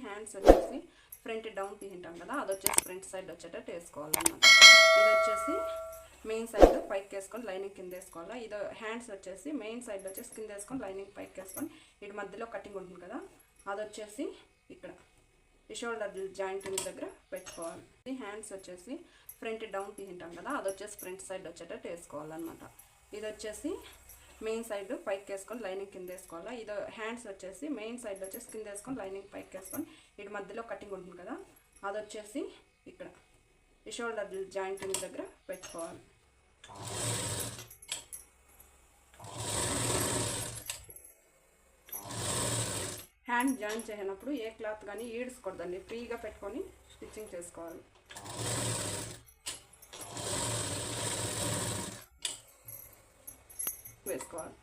Hands వచ్చేసి front down తీసింటాం కదా, అది వచ్చేసి ఫ్రంట్ సైడ్ వచ్చేటట్టు వేసుకోవాలన్నమాట. ఇది వచ్చేసి మెయిన్ సైడ్ పైకి వేసుకొని లైనింగ్ కింద వేసుకోవాలి. ఇది హ్యాండ్స్ వచ్చేసి మెయిన్ సైడ్ వచ్చేసి కింద వేసుకొని లైనింగ్ పైకి వేసుకొని ఇటు మధ్యలో కటింగ్ ఉంటుంది కదా, అది వచ్చేసి ఇక్కడ ఈ షోల్డర్ జాయింటింగ్ దగ్గర పెట్టుకోవాలి. ఈ హ్యాండ్స్ వచ్చేసి ఫ్రంట్ డౌన్ తీసింటాం కదా, అది వచ్చేసి ఫ్రంట్ సైడ్ వచ్చేటట్టు వేసుకోవాలన్నమాట. ఇది వచ్చేసి మెయిన్ సైడ్ పైకి వేసుకొని లైనింగ్ కింద వేసుకోవాలి. ఇది హ్యాండ్స్ వచ్చేసి మెయిన్ సైడ్ వచ్చేసి కింద వేసుకొని లైనింగ్ పైకి వేసుకొని ఇటు మధ్యలో కటింగ్ ఉంటుంది కదా, అది వచ్చేసి ఇక్కడ ఈ షోల్డర్ జాయింటింగ్ దగ్గర పెట్టుకోవాలి. హ్యాండ్ జాయిన్ చేయనప్పుడు ఏ క్లాత్ కానీ ఈడ్చుకోవద్దండి, ఫ్రీగా పెట్టుకొని స్టిచ్చింగ్ చేసుకోవాలి. వేసుకోవాలి.